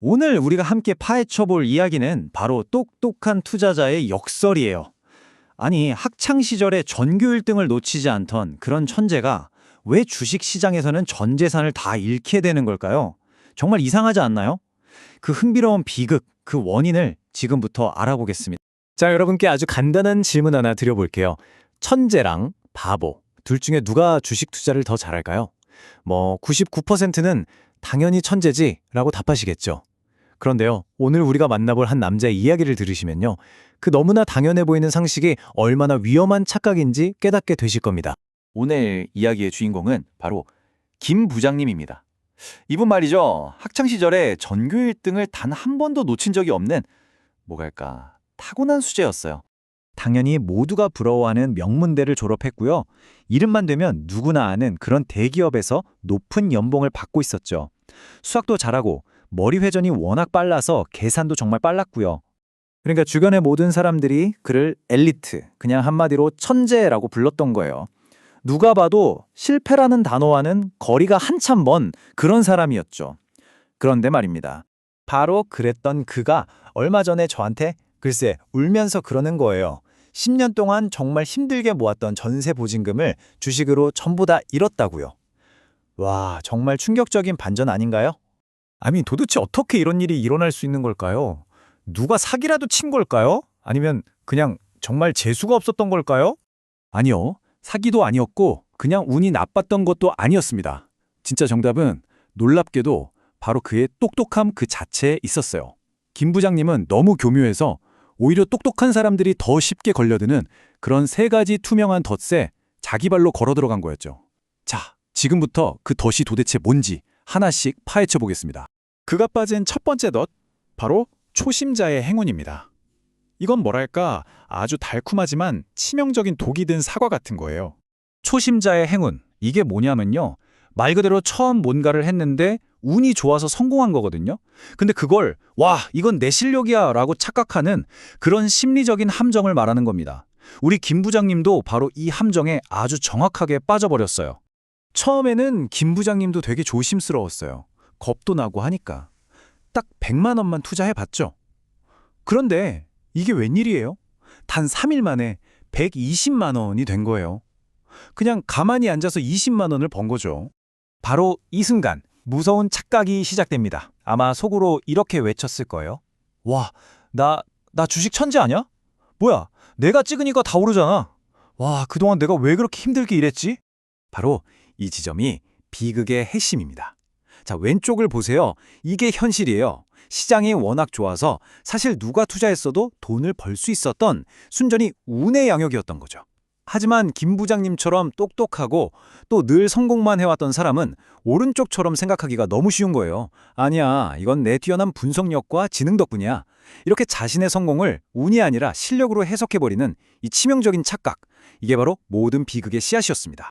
오늘 우리가 함께 파헤쳐 볼 이야기는 바로 똑똑한 투자자의 역설이에요. 아니, 학창 시절에 전교 1등을 놓치지 않던 그런 천재가 왜 주식 시장에서는 전 재산을 다 잃게 되는 걸까요? 정말 이상하지 않나요? 그 흥미로운 비극, 그 원인을 지금부터 알아보겠습니다. 자, 여러분께 아주 간단한 질문 하나 드려볼게요. 천재랑 바보, 둘 중에 누가 주식 투자를 더 잘할까요? 99%는 당연히 천재지 라고 답하시겠죠. 그런데요, 오늘 우리가 만나볼 한 남자의 이야기를 들으시면요, 그 너무나 당연해 보이는 상식이 얼마나 위험한 착각인지 깨닫게 되실 겁니다. 오늘 이야기의 주인공은 바로 김 부장님입니다. 이분 말이죠. 학창시절에 전교 1등을 단 한 번도 놓친 적이 없는 뭐랄까 타고난 수재였어요. 당연히 모두가 부러워하는 명문대를 졸업했고요. 이름만 되면 누구나 아는 그런 대기업에서 높은 연봉을 받고 있었죠. 수학도 잘하고 머리 회전이 워낙 빨라서 계산도 정말 빨랐고요. 그러니까 주변의 모든 사람들이 그를 엘리트, 그냥 한마디로 천재라고 불렀던 거예요. 누가 봐도 실패라는 단어와는 거리가 한참 먼 그런 사람이었죠. 그런데 말입니다. 바로 그랬던 그가 얼마 전에 저한테 글쎄 울면서 그러는 거예요. 10년 동안 정말 힘들게 모았던 전세 보증금을 주식으로 전부 다 잃었다고요. 와, 정말 충격적인 반전 아닌가요? 아니, 도대체 어떻게 이런 일이 일어날 수 있는 걸까요? 누가 사기라도 친 걸까요? 아니면 그냥 정말 재수가 없었던 걸까요? 아니요, 사기도 아니었고 그냥 운이 나빴던 것도 아니었습니다. 진짜 정답은 놀랍게도 바로 그의 똑똑함 그 자체에 있었어요. 김 부장님은 너무 교묘해서 오히려 똑똑한 사람들이 더 쉽게 걸려드는 그런 세 가지 투명한 덫에 자기 발로 걸어 들어간 거였죠. 자, 지금부터 그 덫이 도대체 뭔지 하나씩 파헤쳐 보겠습니다. 그가 빠진 첫 번째 덫, 바로 초심자의 행운입니다. 이건 뭐랄까 아주 달콤하지만 치명적인 독이 든 사과 같은 거예요. 초심자의 행운, 이게 뭐냐면요. 말 그대로 처음 뭔가를 했는데 운이 좋아서 성공한 거거든요. 근데 그걸 와, 이건 내 실력이야 라고 착각하는 그런 심리적인 함정을 말하는 겁니다. 우리 김 부장님도 바로 이 함정에 아주 정확하게 빠져버렸어요. 처음에는 김 부장님도 되게 조심스러웠어요. 겁도 나고 하니까. 딱 100만 원만 투자해봤죠. 그런데 이게 웬일이에요? 단 3일 만에 120만 원이 된 거예요. 그냥 가만히 앉아서 20만 원을 번 거죠. 바로 이 순간 무서운 착각이 시작됩니다. 아마 속으로 이렇게 외쳤을 거예요. 와, 나 주식 천재 아니야? 뭐야, 내가 찍으니까 다 오르잖아. 와, 그동안 내가 왜 그렇게 힘들게 일했지? 바로 이 지점이 비극의 핵심입니다. 자, 왼쪽을 보세요. 이게 현실이에요. 시장이 워낙 좋아서 사실 누가 투자했어도 돈을 벌 수 있었던 순전히 운의 영역이었던 거죠. 하지만 김 부장님처럼 똑똑하고 또 늘 성공만 해왔던 사람은 오른쪽처럼 생각하기가 너무 쉬운 거예요. 아니야, 이건 내 뛰어난 분석력과 지능 덕분이야. 이렇게 자신의 성공을 운이 아니라 실력으로 해석해버리는 이 치명적인 착각. 이게 바로 모든 비극의 씨앗이었습니다.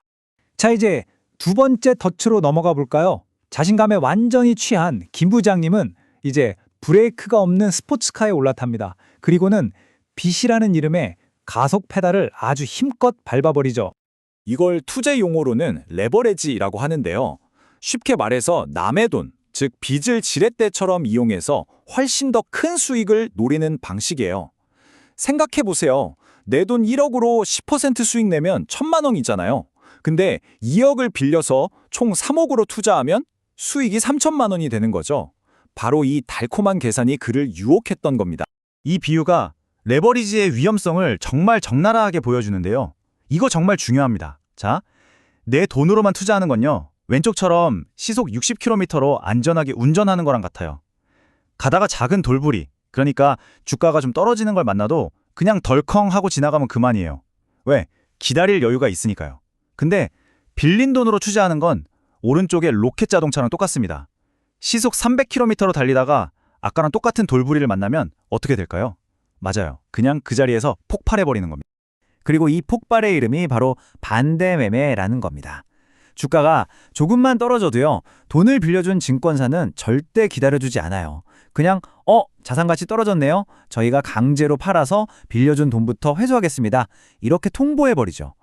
자, 이제 두 번째 덫으로 넘어가 볼까요? 자신감에 완전히 취한 김 부장님은 이제 브레이크가 없는 스포츠카에 올라탑니다. 그리고는 빚이라는 이름의 가속 페달을 아주 힘껏 밟아버리죠. 이걸 투자 용어로는 레버리지라고 하는데요. 쉽게 말해서 남의 돈, 즉 빚을 지렛대처럼 이용해서 훨씬 더 큰 수익을 노리는 방식이에요. 생각해보세요. 내 돈 1억으로 10% 수익 내면 1,000만 원이잖아요. 근데 2억을 빌려서 총 3억으로 투자하면 수익이 3천만 원이 되는 거죠. 바로 이 달콤한 계산이 그를 유혹했던 겁니다. 이 비유가 레버리지의 위험성을 정말 적나라하게 보여주는데요. 이거 정말 중요합니다. 자, 내 돈으로만 투자하는 건요, 왼쪽처럼 시속 60km로 안전하게 운전하는 거랑 같아요. 가다가 작은 돌부리, 그러니까 주가가 좀 떨어지는 걸 만나도 그냥 덜컹 하고 지나가면 그만이에요. 왜? 기다릴 여유가 있으니까요. 근데 빌린 돈으로 투자하는 건 오른쪽의 로켓 자동차랑 똑같습니다. 시속 300km로 달리다가 아까랑 똑같은 돌부리를 만나면 어떻게 될까요? 맞아요. 그냥 그 자리에서 폭발해버리는 겁니다. 그리고 이 폭발의 이름이 바로 반대매매라는 겁니다. 주가가 조금만 떨어져도요, 돈을 빌려준 증권사는 절대 기다려주지 않아요. 그냥 자산가치 떨어졌네요. 저희가 강제로 팔아서 빌려준 돈부터 회수하겠습니다. 이렇게 통보해버리죠.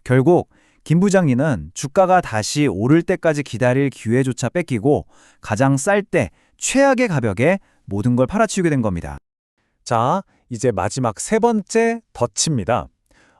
결국 김 부장님은 주가가 다시 오를 때까지 기다릴 기회조차 뺏기고 가장 쌀 때 최악의 가격에 모든 걸 팔아치우게 된 겁니다. 자, 이제 마지막 세 번째 덫입니다.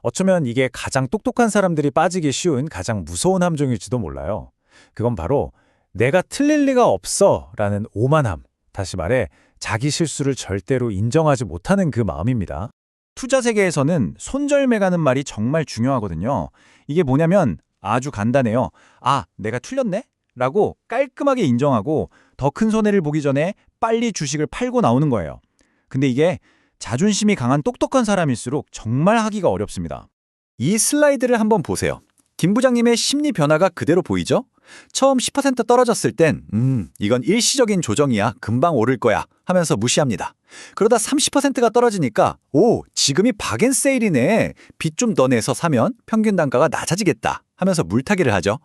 어쩌면 이게 가장 똑똑한 사람들이 빠지기 쉬운 가장 무서운 함정일지도 몰라요. 그건 바로 내가 틀릴 리가 없어 라는 오만함. 다시 말해 자기 실수를 절대로 인정하지 못하는 그 마음입니다. 투자 세계에서는 손절매가는 말이 정말 중요하거든요. 이게 뭐냐면 아주 간단해요. 아, 내가 틀렸네? 라고 깔끔하게 인정하고 더 큰 손해를 보기 전에 빨리 주식을 팔고 나오는 거예요. 근데 이게 자존심이 강한 똑똑한 사람일수록 정말 하기가 어렵습니다. 이 슬라이드를 한번 보세요. 김 부장님의 심리 변화가 그대로 보이죠? 처음 10% 떨어졌을 땐 이건 일시적인 조정이야. 금방 오를 거야 하면서 무시합니다. 그러다 30%가 떨어지니까 오, 지금이 박앤세일이네. 빚 좀 더 내서 사면 평균 단가가 낮아지겠다 하면서 물타기를 하죠.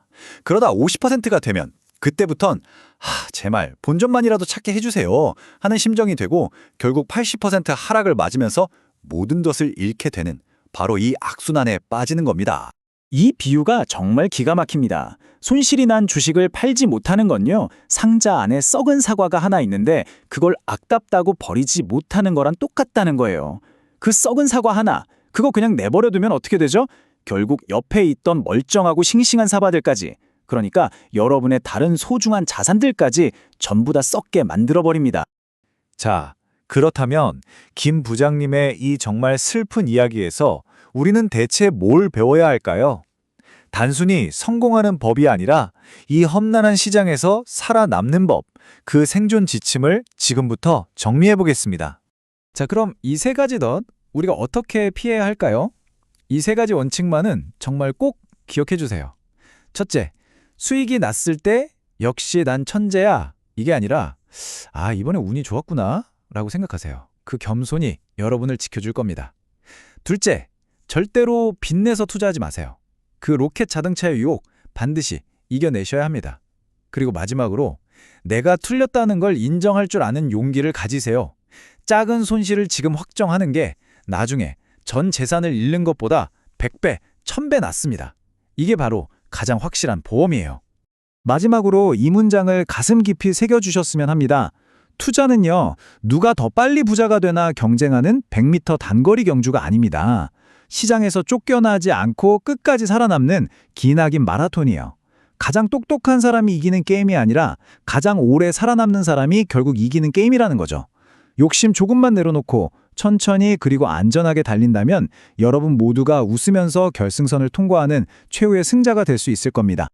그러다 50%가 되면 그때부턴 제 말 본전만이라도 찾게 해주세요 하는 심정이 되고 결국 80% 하락을 맞으면서 모든 것을 잃게 되는 바로 이 악순환에 빠지는 겁니다. 이 비유가 정말 기가 막힙니다. 손실이 난 주식을 팔지 못하는 건요, 상자 안에 썩은 사과가 하나 있는데 그걸 아깝다고 버리지 못하는 거랑 똑같다는 거예요. 그 썩은 사과 하나, 그거 그냥 내버려두면 어떻게 되죠? 결국 옆에 있던 멀쩡하고 싱싱한 사과들까지, 그러니까 여러분의 다른 소중한 자산들까지 전부 다 썩게 만들어버립니다. 자, 그렇다면 김 부장님의 이 정말 슬픈 이야기에서 우리는 대체 뭘 배워야 할까요? 단순히 성공하는 법이 아니라 이 험난한 시장에서 살아남는 법, 그 생존 지침을 지금부터 정리해 보겠습니다. 자, 그럼 이 세 가지 덫 우리가 어떻게 피해야 할까요? 이 세 가지 원칙만은 정말 꼭 기억해 주세요. 첫째, 수익이 났을 때 역시 난 천재야. 이게 아니라 이번에 운이 좋았구나 라고 생각하세요. 그 겸손이 여러분을 지켜줄 겁니다. 둘째, 절대로 빚내서 투자하지 마세요. 그 로켓 자동차의 유혹 반드시 이겨내셔야 합니다. 그리고 마지막으로 내가 틀렸다는 걸 인정할 줄 아는 용기를 가지세요. 작은 손실을 지금 확정하는 게 나중에 전 재산을 잃는 것보다 100배, 1000배 낫습니다. 이게 바로 가장 확실한 보험이에요. 마지막으로 이 문장을 가슴 깊이 새겨주셨으면 합니다. 투자는요, 누가 더 빨리 부자가 되나 경쟁하는 100m 단거리 경주가 아닙니다. 시장에서 쫓겨나지 않고 끝까지 살아남는 기나긴 마라톤이에요. 가장 똑똑한 사람이 이기는 게임이 아니라 가장 오래 살아남는 사람이 결국 이기는 게임이라는 거죠. 욕심 조금만 내려놓고 천천히 그리고 안전하게 달린다면 여러분 모두가 웃으면서 결승선을 통과하는 최후의 승자가 될 수 있을 겁니다.